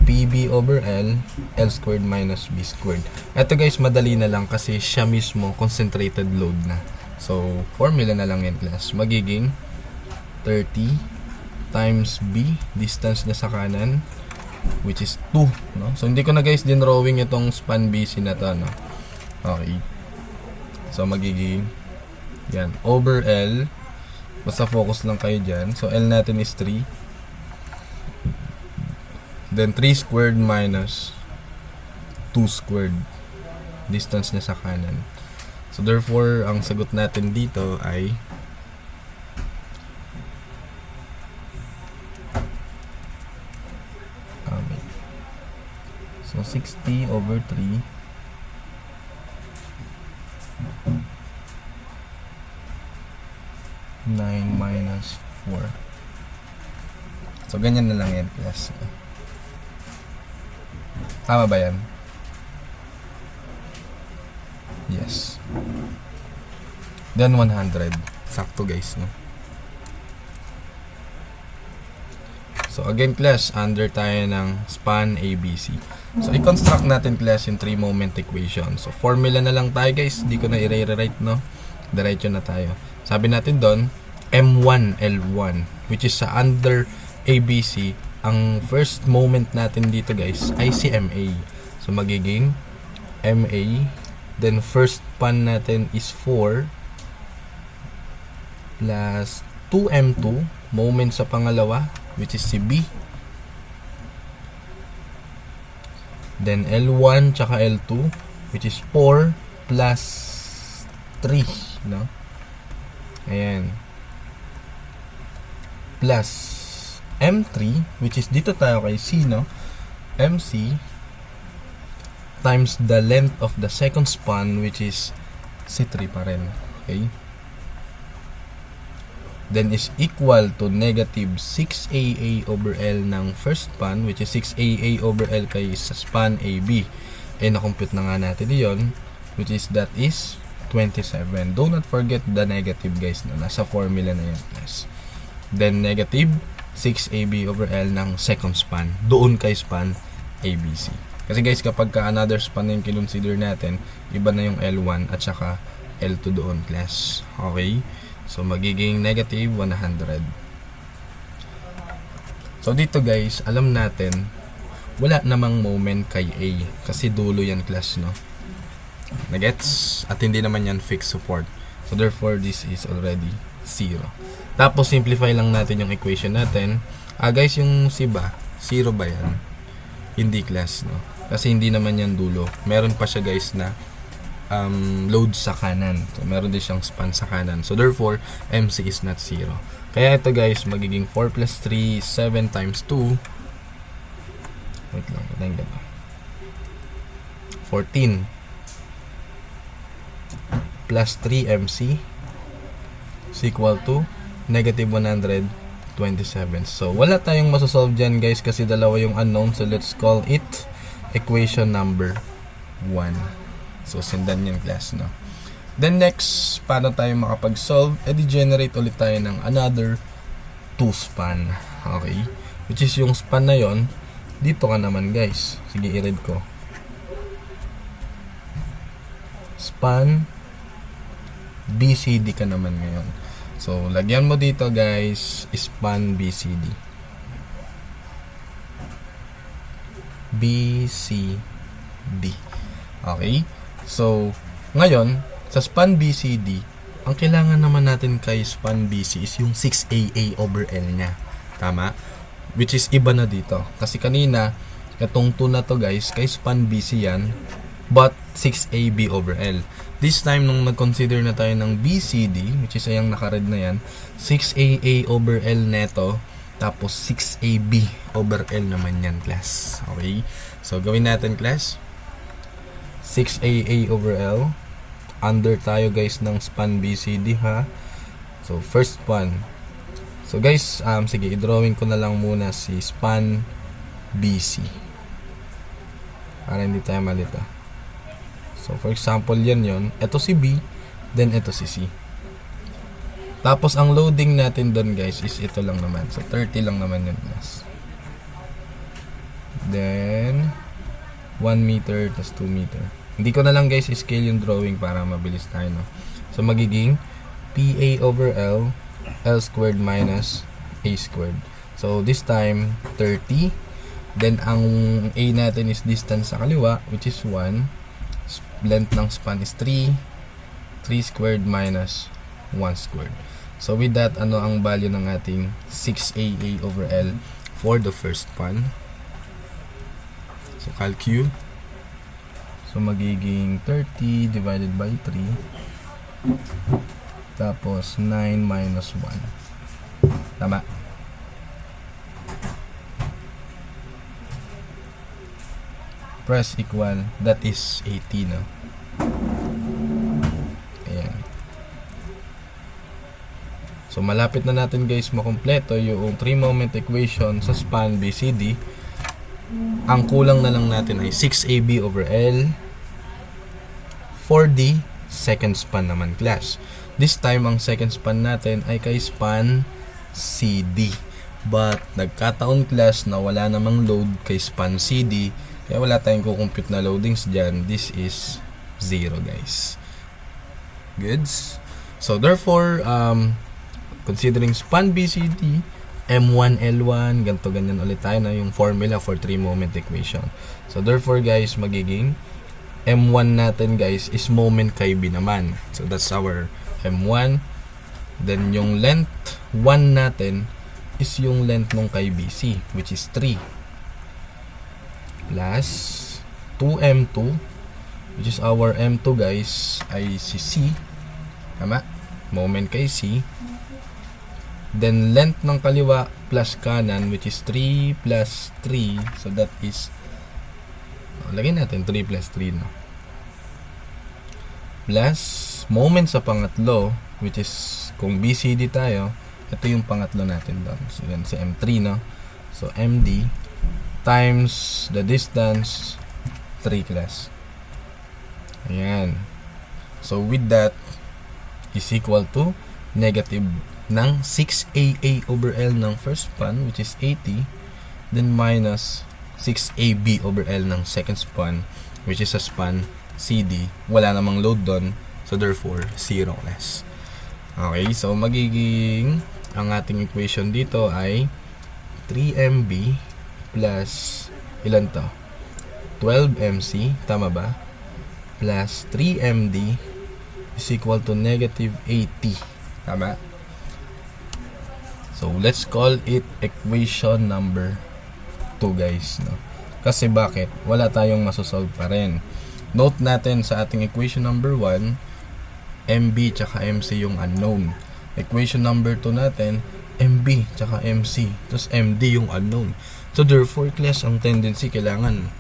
PB over L, L squared minus B squared. Ito guys, madali na lang kasi siya mismo concentrated load na. So, formula na lang yan class. Magiging 30 times B, distance na sa kanan, which is 2. No? So, hindi ko na guys din drawing itong span BC na to. No? Okay. So, magiging yan, over L. Basta focus lang kayo dyan. So, L natin is 3. Then 3 squared minus 2 squared. Distance na sa kanan. So therefore, ang sagot natin dito ay so 60 over 3 9 minus 4. So ganyan na lang yan class. Tama ba yan? Yes. Then 100. Sakto guys, no? So again class, under tayo ng span ABC. So i-construct natin class yung 3 moment equation. So formula na lang tayo guys. Hindi ko na i-rewrite, no? Diretso na tayo. Sabi natin doon, M1 L1, which is sa under ABC. Ang first moment natin dito guys ay si MA. So magiging MA, then first span natin is 4 plus 2M2 moment sa pangalawa, which is si B. Then L1 tsaka L2, which is 4 plus 3, no? Ayan. Plus M3, which is dito tayo kay C, no? MC times the length of the second span, which is C3 pa rin. Okay? Then is equal to negative 6AA over L ng first span, which is 6AA over L kay sa span AB. Eh, na-compute na nga natin yun, which is that is 27. Do not forget the negative guys, no? Nasa formula na yan guys. Then negative 6AB over L ng second span doon kay span ABC. Kasi guys, kapag ka another span yung kinonsider natin, iba na yung L1 at saka L2 doon class. Okay? So magiging negative 100. So dito guys, alam natin wala namang moment kay A kasi dulo yan class, no? Nagets? At hindi naman yan fixed support. So therefore, this is already 0. Tapos, simplify lang natin yung equation natin. Guys, yung C ba? 0 ba yan? Hindi class, no? Kasi hindi naman yan dulo. Meron pa siya guys na load sa kanan. So, meron din siyang span sa kanan. So therefore, MC is not 0. Kaya ito guys, magiging 4 plus 3 is 7 times 2. Wait lang, patayang gaba. 14 plus 3 MC is equal to negative 127. So, wala tayong masosolve dyan guys kasi dalawa yung unknown. So, let's call it equation number 1. So, sendan yan class, no? Then next, paano tayo makapag-solve? Generate ulit tayo ng another 2 span. Okay? Which is yung span na yon dito ka naman guys. Sige, i-read ko. Span BCD ka naman ngayon. So, lagyan mo dito guys, span BCD. BCD. Okay? So, ngayon, sa span BCD, ang kailangan naman natin kay span BC is yung 6AA over L niya. Tama? Which is iba na dito. Kasi kanina, itong 2 na to guys, kay span BC yan, but 6AB over L. This time, nung nag-consider na tayo ng BCD, which is ayang naka-red na yan, 6AA over L neto, tapos 6AB over L naman yan, class. Okay? So, gawin natin, class. 6AA over L. Under tayo, guys, ng span BCD, ha? So, first span. So, guys, sige, i-drawing ko na lang muna si span BC. Para hindi tayo malito. So, for example, yan yon. Ito si B, then ito si C. Tapos, ang loading natin doon, guys, is ito lang naman. So, 30 lang naman yun, guys. Then, 1 meter, tas 2 meter. Hindi ko na lang, guys, scale yung drawing para mabilis tayo, no? So, magiging PA over L, L squared minus A squared. So, this time, 30. Then, ang A natin is distance sa kaliwa, which is 1. Length ng span is 3. 3 squared minus 1 squared. So, with that, ano ang value ng ating 6AA over L for the first span? So, calcu. So, magiging 30 divided by 3. Tapos, 9 minus 1. Tama? Press equal, that is 80, no? Ayan. So, malapit na natin guys makompleto yung 3-moment equation sa span BCD. Ang kulang na lang natin ay 6AB over L for the second span naman, class. This time, ang second span natin ay kay span CD. But, nagkataon class na wala namang load kay span CD. Kaya wala tayong kukompute na loadings dyan. This is 0, guys. Goods? So, therefore, considering span BCD, M1, L1, ganito, ganyan ulit tayo na yung formula for 3-moment equation. So, therefore, guys, magiging M1 natin, guys, is moment kay B naman. So, that's our M1. Then, yung length 1 natin is yung length nung kay BC, which is 3. Plus 2M2, which is our M2 guys, ay si C. Tama? Moment kay C. Then length ng kaliwa plus kanan, which is 3 plus 3. So that is, lagyan natin 3 plus 3, no? Plus moment sa pangatlo, which is kung BCD tayo, ito yung pangatlo natin doon. So yan si M3, no? So MD times the distance 3 class. Ayan. So with that is equal to negative ng 6AA over L ng first span, which is 80, then minus 6AB over L ng second span, which is a span CD. Wala namang load doon, so therefore 0 class. Okay, so magiging ang ating equation dito ay 3MB plus ilan to? 12MC, tama ba? plus 3md is equal to negative 80. Tama? So, let's call it equation number 2, guys. No? Kasi bakit? Wala tayong masosolve pa rin. Note natin sa ating equation number 1, MB tsaka MC yung unknown. Equation number 2 natin, MB tsaka MC. Tapos MD yung unknown. So, therefore, class, ang tendency, kailangan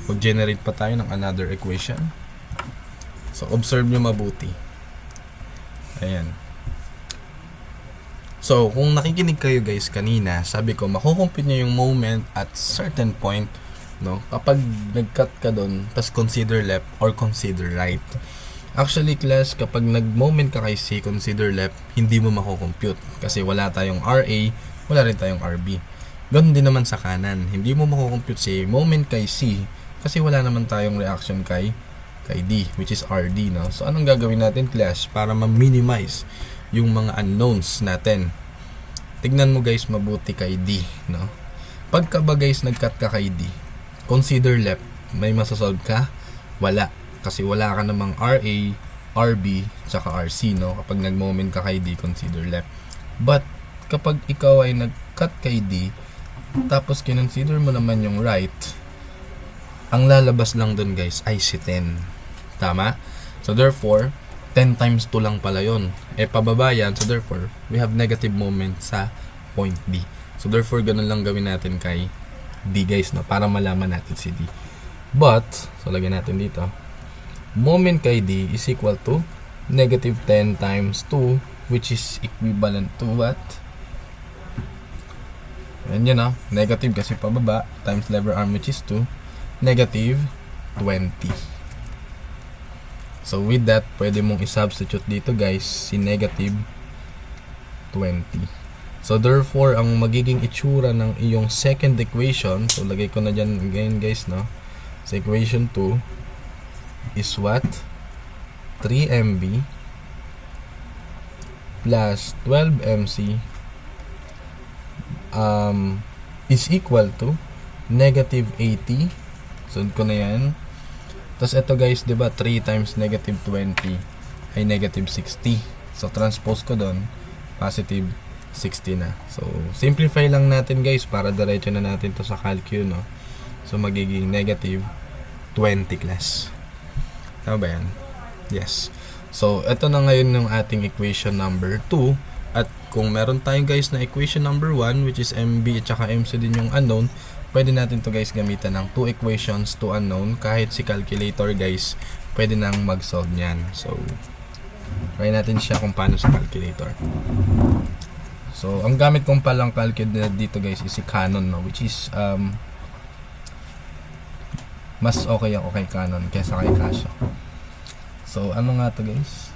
mag-generate pa tayo ng another equation. So, observe nyo mabuti. Ayan. So, kung nakikinig kayo guys kanina, sabi ko, makukompute nyo yung moment at certain point, no? Kapag nag-cut ka doon, tas consider left or consider right. Actually, class, kapag nag-moment ka kay C, consider left, hindi mo makukompute. Kasi wala tayong RA, wala rin tayong RB. Ganoon din naman sa kanan. Hindi mo makukompute si moment kay C, kasi wala naman tayong reaction kay D, which is RD, no? So, anong gagawin natin, class, para ma-minimize yung mga unknowns natin? Tignan mo guys mabuti kay D, no? Pagka ba guys nag-cut ka kay D, consider left, may masasolve ka? Wala, kasi wala ka namang RA, RB, tsaka RC, no? Kapag nag-moment ka kay D, consider left. But kapag ikaw ay nag-cut kay D, tapos kinonsider mo naman yung right, ang lalabas lang dun guys ay si 10. Tama? So therefore, 10 times 2 lang pala yun. Pababa yan. So therefore, we have negative moment sa point D. So therefore, ganun lang gawin natin kay D guys, no? Para malaman natin si D. But, so lagyan natin dito. Moment kay D is equal to negative 10 times 2, which is equivalent to what? Ayan yun, no? Negative kasi pababa, times lever arm, which is 2, negative 20. So, with that, pwede mong i-substitute dito guys, si negative 20. So, therefore, ang magiging itsura ng iyong second equation, so, lagay ko na dyan again guys, no? So, equation 2 is what? 3mb plus 12mc is equal to negative 80. Sunod ko na yan. Tapos ito guys, 'di ba? 3 times negative 20 ay negative 60. So transpose ko doon, positive 60 na. So simplify lang natin guys para diretso na natin to sa calcu, no? So magiging negative 20 class. Tama ba yan? Yes. So ito na ngayon yung ating equation number 2. At kung meron tayong guys na equation number 1, which is MB at saka MC din yung unknown, pwede natin to guys gamitan ng 2 equations to unknown. Kahit si calculator guys, pwede nang mag-solve nyan. So, try natin siya kung paano sa calculator. So, ang gamit kong palang calculator dito guys is si Canon, no? Which is, mas okay ako kay Canon kaysa kay Casio. So, ano nga to guys?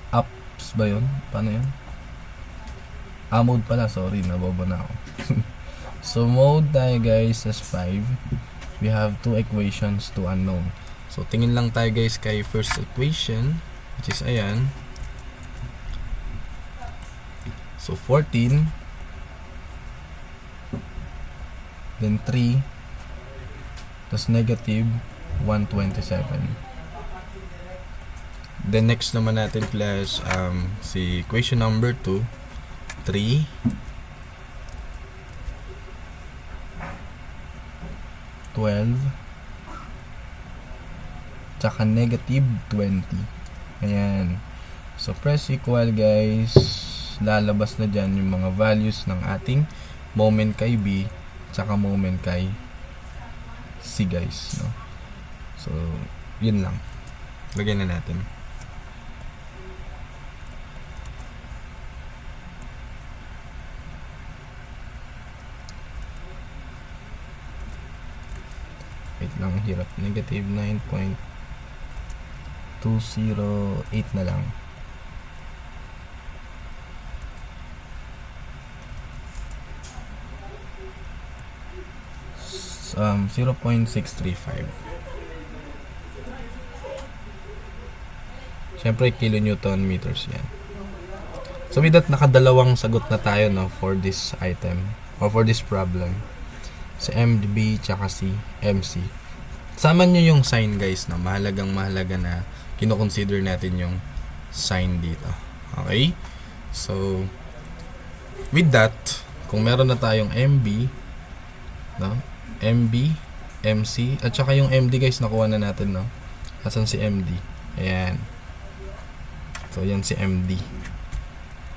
Apps ba yun? Paano yun? Mode pala, sorry, nabobo na ako. So, mode tayo guys as 5. We have 2 equations to unknown. So, tingin lang tayo guys kay first equation, which is ayan. So, 14. Then 3. Tapos negative 127. Then next naman natin class, si equation number 2. 3 12 tsaka negative 20. Ayan. So, press equal guys. Lalabas na dyan yung mga values ng ating moment kay B tsaka moment kay C guys, no? So, yun lang. Lagyan na natin. Wait lang, hirap. Negative 9.208 na lang. 0.635. Siyempre, kilonewton meters yan. So, with that, nakadalawang sagot na tayo, no, for this item, or for this problem. Si MB, tsaka si MC. Sama nyo yung sign guys na mahalaga na kino-consider natin yung sign dito. Okay? So, with that, kung meron na tayong MB, no? MB, MC, at saka yung MD guys, nakuha na natin, no? Asan si MD? Ayan. So, yan si MD.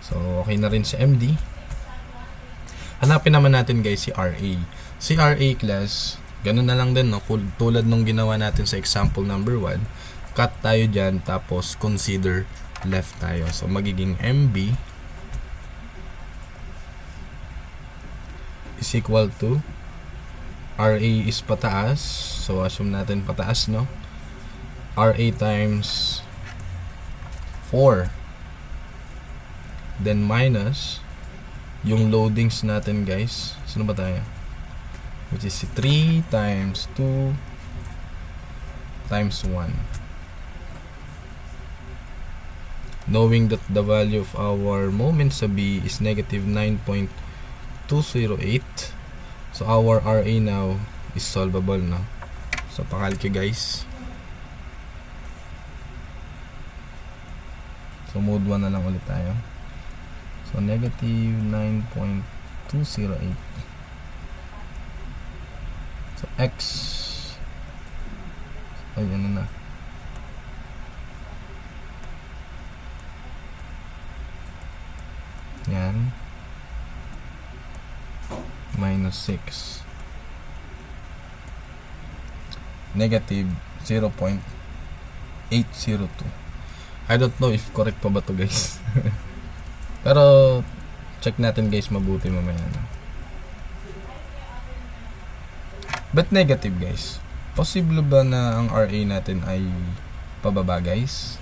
So, okay na rin si MD. Hanapin naman natin guys si RA. Si RA class, ganun na lang din, no? Tulad nung ginawa natin sa example number 1, cut tayo dyan, tapos consider left tayo. So, magiging MB is equal to RA is pataas. So, assume natin pataas, no? RA times 4. Then, minus yung loadings natin, guys. Sino ba tayo? Which is 3 times 2 times 1. Knowing that the value of our moment sa B is negative 9.208. So, our RA now is solvable, no? So, pakalki, guys. So, mode 1 na lang ulit tayo. So, negative 9.208. So, X. Ay, ano na. Yan. Minus 6. Negative 0.802. I don't know if correct pa ba to guys. Pero check natin guys mabuti mamaya. But negative guys. Possible ba na ang RA natin ay pababa guys?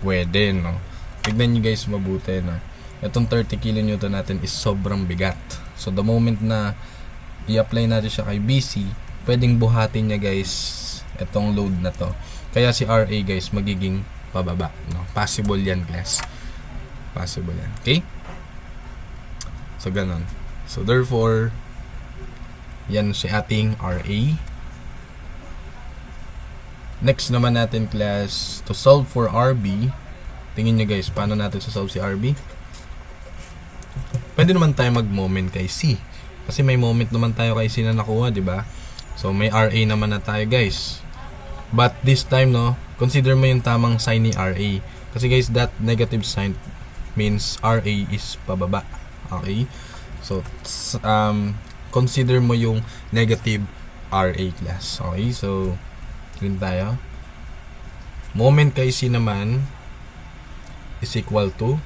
Pwede, no? Tignan nyo guys mabuti, no? Itong 30 kN natin is sobrang bigat. So the moment na i-apply natin siya kay BC, pwedeng buhatin niya guys itong load na to. Kaya si RA guys magiging pababa, no? Possible yan class. Possible yan. Okay? So ganon. So therefore yan si ating RA. Next naman natin class, to solve for RB. Tingin nyo guys, paano natin solve si RB? Pwede naman tayo mag-moment kay C. Kasi may moment naman tayo kay C na nakuha, di ba? So may RA naman na tayo guys. But this time, no, consider mo yung tamang sign ni RA. Kasi guys, that negative sign means RA is pababa. Okay? So consider mo yung negative RA class. Okay? So yun tayo. Moment kay C naman is equal to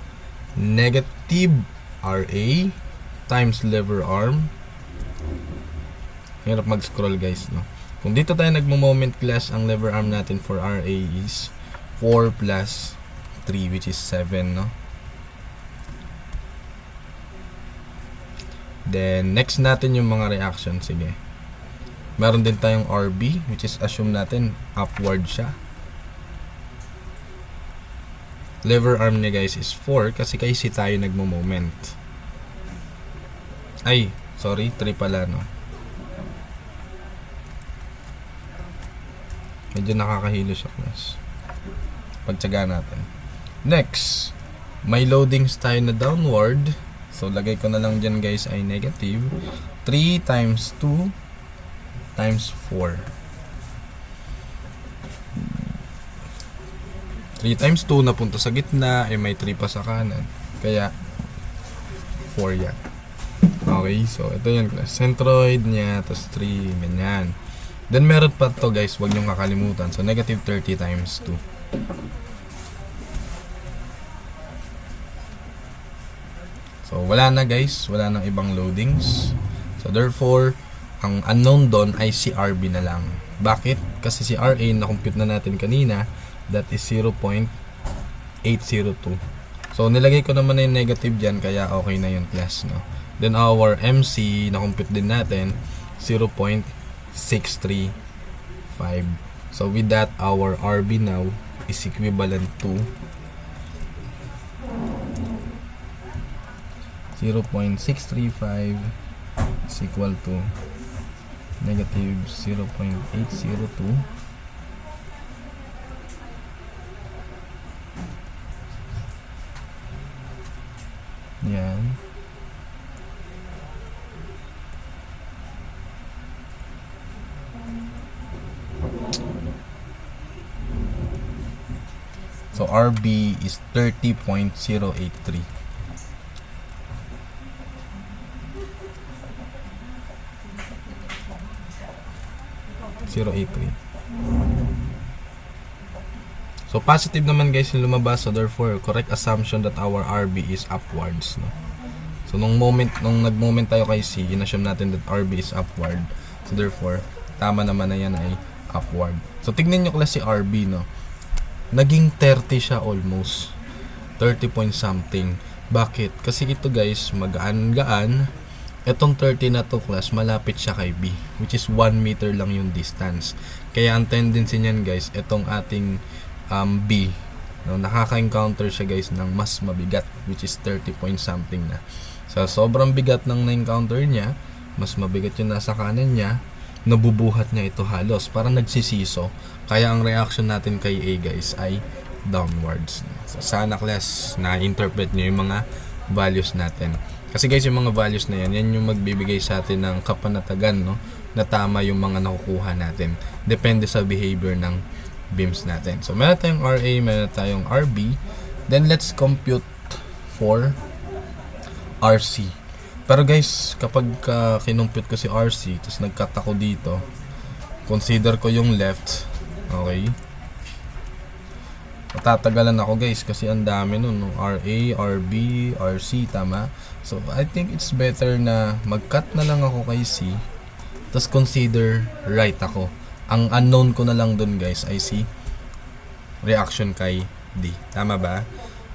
negative RA times lever arm. Hirap mag-scroll guys, no? Kung dito tayo nagmo-moment class, ang lever arm natin for RA is 4 plus 3 which is 7, no? Then next natin yung mga reaction. Sige. Meron din tayong RB which is assume natin upward siya. Lever arm niya guys is 4 kasi kay C tayo nagmo-moment. Ay, sorry, 3 pala, no? Medyo nakakahilo siya class. Pagtsaga natin. Next, may loadings tayo na downward. So lagay ko na lang dyan guys ay negative 3 times 2 times 4. 3 times 2 napunta sa gitna, eh may 3 pa sa kanan. Kaya 4 yan. Okay, so ito yan class. Centroid niya, tapos 3, ganyan. Then meron pa to guys, huwag niyong kakalimutan. So negative 30 times 2. So wala na guys, wala nang ibang loadings. So therefore, ang unknown doon ay si RB na lang. Bakit? Kasi si RA na-compute na natin kanina, that is 0.802. So nilagay ko naman na yung negative dyan, kaya okay na yun class, no? Then our MC, na-compute din natin, 0.635. So with that, our RB now is equivalent to 0.635 is equal to negative 0.802 yan. So RB is 30.083. So positive naman guys yung lumabas, so therefore correct assumption that our RB is upwards, no? So nung nag-moment tayo kay C, in-assume natin that RB is upward. So therefore tama naman na yan ay upward. So tignan nyo class si RB, no? Naging 30 siya almost. 30 point something. Bakit? Kasi ito guys, magaan-gaan. Etong 30 na to class, malapit siya kay B, which is 1 meter lang yung distance. Kaya ang tendency niyan guys, etong ating B, no, nakaka-encounter siya guys ng mas mabigat, which is 30 point something na. So sobrang bigat ng na-encounter niya, mas mabigat yung nasa kanan niya, nabubuhat niya ito halos, parang nagsisiso. Kaya ang reaction natin kay A guys ay downwards. So sana class na-interpret niyo yung mga values natin. Kasi guys, yung mga values na yan yung magbibigay sa atin ng kapanatagan, no, na tama yung mga nakukuha natin. Depende sa behavior ng beams natin. So meron tayong RA, meron tayong RB. Then let's compute for RC. Pero guys, kapag kinumpute ko si RC, tapos nag-cut ako dito, consider ko yung left, okay, matatagalan ako guys kasi ang dami nun, no? RA, RB, RC, tama? So I think it's better na mag-cut na lang ako kay C, tapos consider right ako. Ang unknown ko na lang dun guys ay si reaction kay D, tama ba?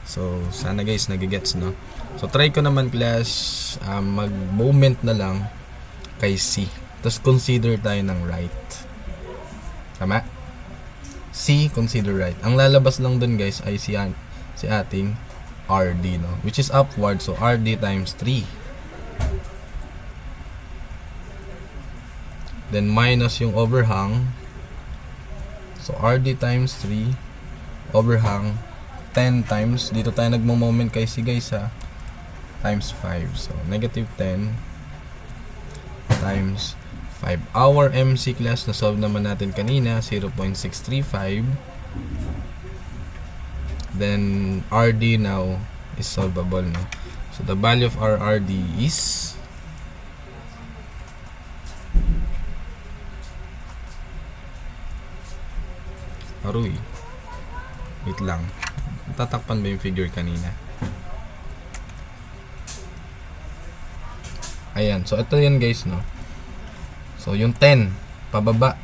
So sana guys nagigets, no? So try ko naman class, mag-moment na lang kay C, tapos consider tayo ng right, tama? C, consider right. Ang lalabas lang dun guys ay si ating RD, no? Which is upward, so RD times 3. Then minus yung overhang. So RD times 3, overhang 10 times, dito tayo nagmo-moment kay C guys ha, times 5. So negative 10 times 5. Our MC class, na-solve naman natin kanina, 0.635. Then RD now is solvable, no? So the value of our RD is aroy. Wait lang. Tatakpan ba yung figure kanina? Ayan. So ito yan guys, no? So yung 10 pababa.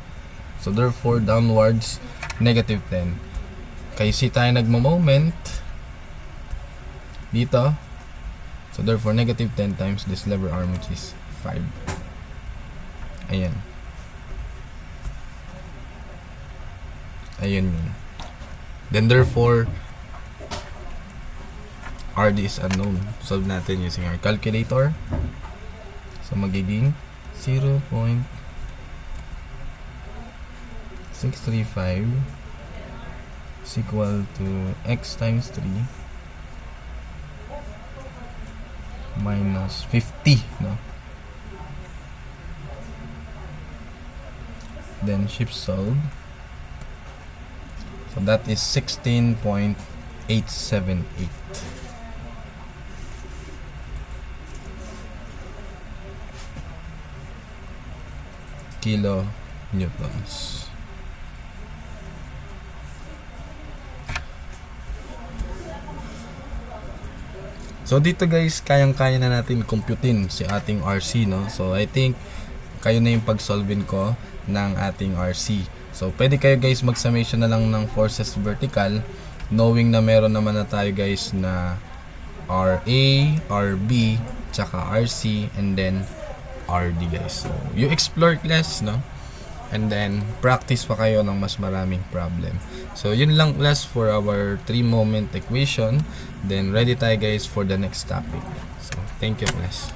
So therefore downwards negative 10. Kay C tayo nagmo-moment dito. So therefore negative 10 times this lever arm, which is 5. Ayan. Ayan yun. Then therefore RD is unknown. Solve natin using our calculator. So magiging 0.635 is equal to x times 3 minus 50, no? Then shift solve. So that is 16.878 kilo newtons. So dito guys, kayang-kaya na natin computein si ating RC, no? So I think kayo na yung pag-solvein ko ng ating RC. So pwede kayo guys mag-summation na lang ng forces vertical, knowing na meron naman na tayo guys na RA, RB, tsaka RC, and then RD guys. So you explore class, no? And then practice pa kayo ng mas maraming problem. So yun lang class for our 3-moment equation. Then ready tayo guys for the next topic. So thank you class.